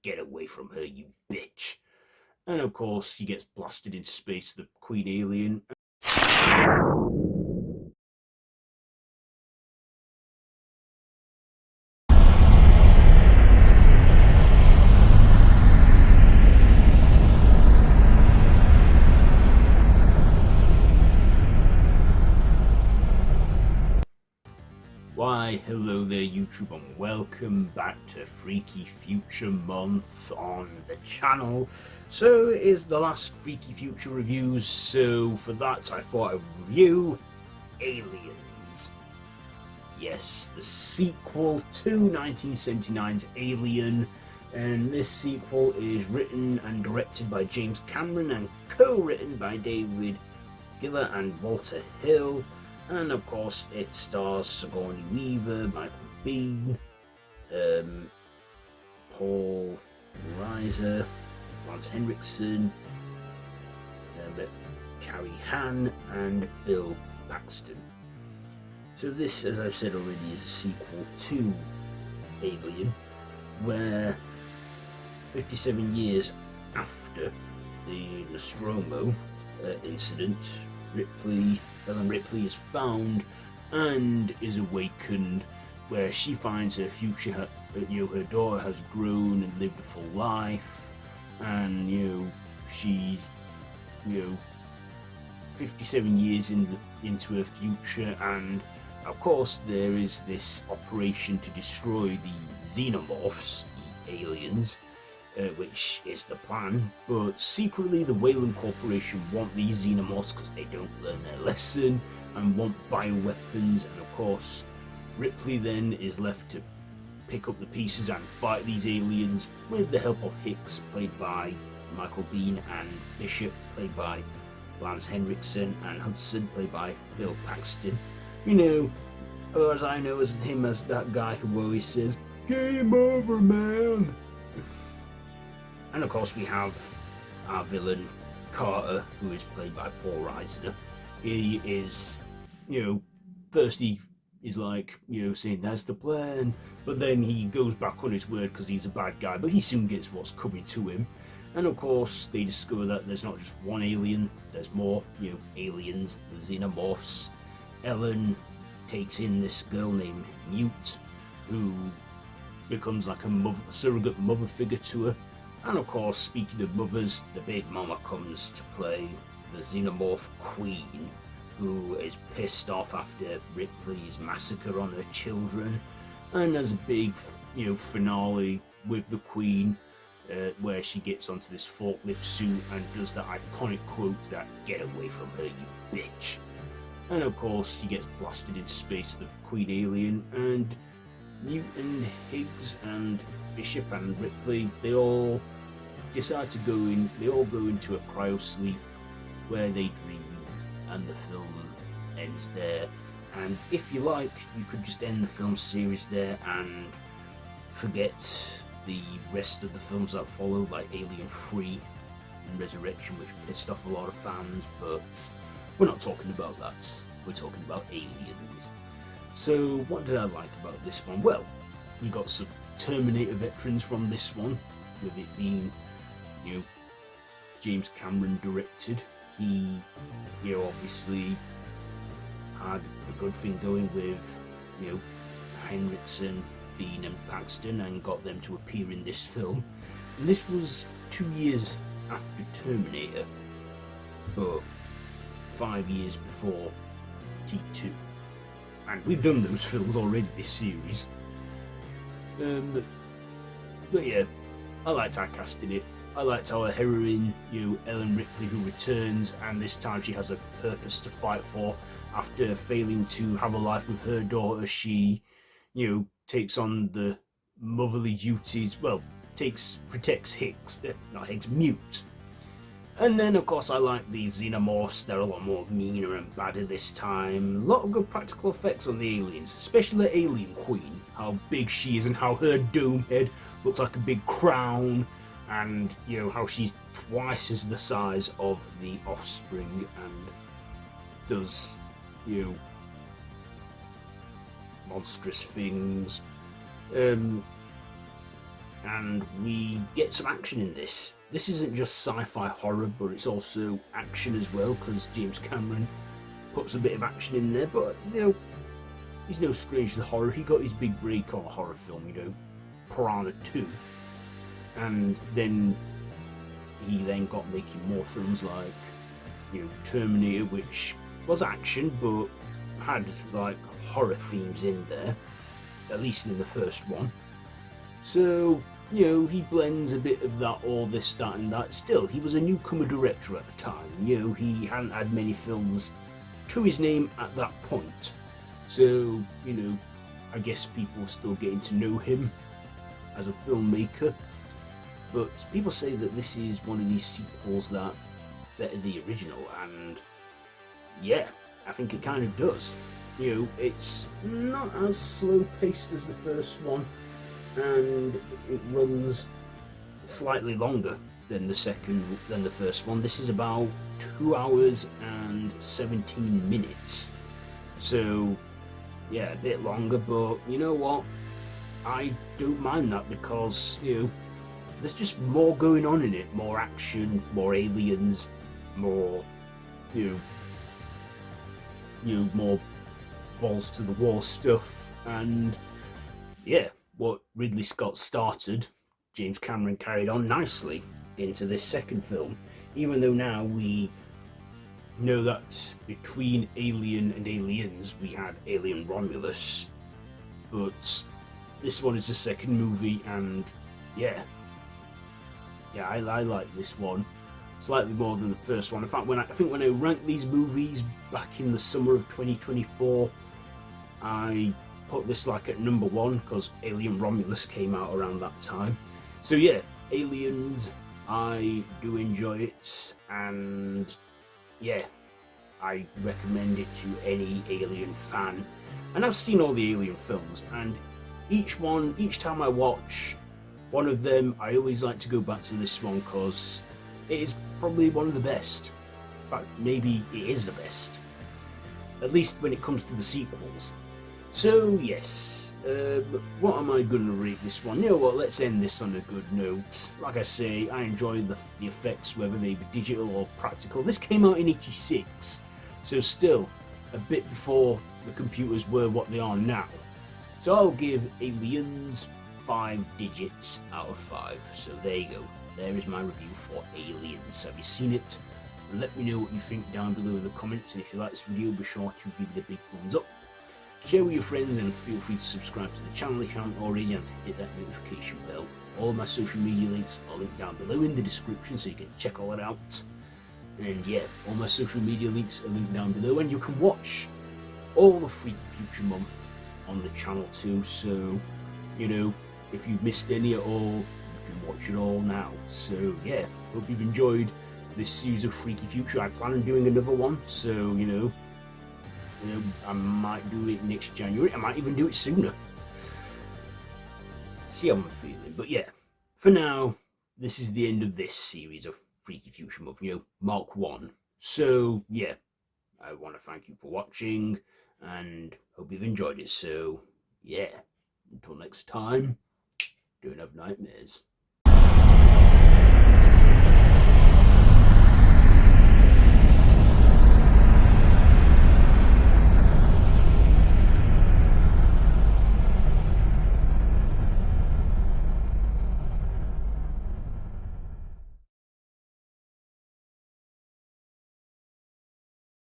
get away from her, you bitch. And of course, she gets blasted into space, the Queen Alien. Why, hello there YouTube, and welcome back to Freaky Future Month on the channel. So it is the last Freaky Future reviews, so for that I thought I would review Aliens. Yes, the sequel to 1979's Alien, and this sequel is written and directed by James Cameron and co-written by David Giller and Walter Hill. And of course, it stars Sigourney Weaver, Michael Biehn, Paul Reiser, Henrikson, Carrie Henn, and Bill Paxton. So this, as I've said already, is a sequel to Alien, where 57 years after the Nostromo incident, Ellen Ripley is found and is awakened, where she finds her future. Her daughter has grown and lived a full life, and she's 57 years into her future, and of course there is this operation to destroy the Xenomorphs, the aliens. Which is the plan, but secretly the Weyland Corporation want these Xenomorphs because they don't learn their lesson and want bioweapons, and of course Ripley then is left to pick up the pieces and fight these aliens with the help of Hicks, played by Michael Biehn, and Bishop, played by Lance Henrikson, and Hudson, played by Bill Paxton. Or as I know as him as that guy who always says, "Game over, man." And of course we have our villain, Carter, who is played by Paul Reiser. He is, first he is like, saying that's the plan, but then he goes back on his word because he's a bad guy, but he soon gets what's coming to him. And of course they discover that there's not just one alien, there's more, aliens, the Xenomorphs. Ellen takes in this girl named Mute, who becomes like a surrogate mother figure to her. And of course, speaking of mothers, the Big Mama comes to play the Xenomorph Queen, who is pissed off after Ripley's massacre on her children, and there's a big, finale with the Queen, where she gets onto this forklift suit and does that iconic quote that "get away from her, you bitch." And of course, she gets blasted into space, the Queen Alien, and Newton, Higgs, and Bishop and Ripley, they all decide to go into a cryo sleep where they dream, and the film ends there. And if you like, you could just end the film series there and forget the rest of the films that follow, like Alien 3 and Resurrection, which pissed off a lot of fans, but we're not talking about that. We're talking about Aliens. So what did I like about this one? Well, we got some Terminator veterans from this one, with it being, James Cameron directed. He, obviously had a good thing going with, Henrikson, Biehn and Paxton, and got them to appear in this film. And this was 2 years after Terminator, but 5 years before T2. And we've done those films already, this series. But yeah, I liked how casting it. I liked our heroine, Ellen Ripley, who returns, and this time she has a purpose to fight for. After failing to have a life with her daughter, she, takes on the motherly duties. Well, protects Mute. And then, of course, I like the Xenomorphs. They're a lot more meaner and badder this time. A lot of good practical effects on the aliens, especially the alien queen. How big she is and how her dome head looks like a big crown. And, how she's twice as the size of the offspring and does, monstrous things. and we get some action in this. This isn't just sci-fi horror, but it's also action as well, because James Cameron puts a bit of action in there. But he's no stranger to horror. He got his big break on a horror film, Piranha 2, and then he got making more films like Terminator, which was action but had like horror themes in there, at least in the first one. So he blends a bit of that, all this, that and that. Still, he was a newcomer director at the time. He hadn't had many films to his name at that point. So, I guess people are still getting to know him as a filmmaker. But people say that this is one of these sequels that better the original, and yeah, I think it kind of does. It's not as slow paced as the first one, and it runs slightly longer than the first one. This is about 2 hours and 17 minutes. So yeah, a bit longer, but you know what? I don't mind that, because there's just more going on in it. More action, more aliens, more more balls to the wall stuff. And yeah, what Ridley Scott started, James Cameron carried on nicely into this second film, even though now we know that between Alien and Aliens we had Alien Romulus, but this one is the second movie, and yeah, I like this one slightly more than the first one. In fact, when I ranked these movies back in the summer of 2024, I put this like at number 1, because Alien Romulus came out around that time. So yeah, Aliens, I do enjoy it, and yeah, I recommend it to any Alien fan. And I've seen all the Alien films, and each time I watch one of them, I always like to go back to this one, because it is probably one of the best. In fact, maybe it is the best, at least when it comes to the sequels. So yes, what am I going to rate this one? You know what, let's end this on a good note. Like I say, I enjoy the effects, whether they be digital or practical. This came out in '86, so still a bit before the computers were what they are now. So I'll give Aliens 5 digits out of 5. So there you go. There is my review for Aliens. Have you seen it? Let me know what you think down below in the comments, and if you like this video, be sure to give it a big thumbs up. Share with your friends, and feel free to subscribe to the channel if you haven't already, and to hit that notification bell. All my social media links are linked down below in the description, so you can check all that out. And yeah, all my social media links are linked down below, and you can watch all the Freaky Future month on the channel too. So if you've missed any at all, you can watch it all now. So yeah, hope you've enjoyed this series of Freaky Future. I plan on doing another one, so I might do it next January. I might even do it sooner. See how I'm feeling. But yeah, for now, this is the end of this series of Freaky Future month, Mark 1. So yeah, I want to thank you for watching, and hope you've enjoyed it. So yeah, until next time, don't have nightmares.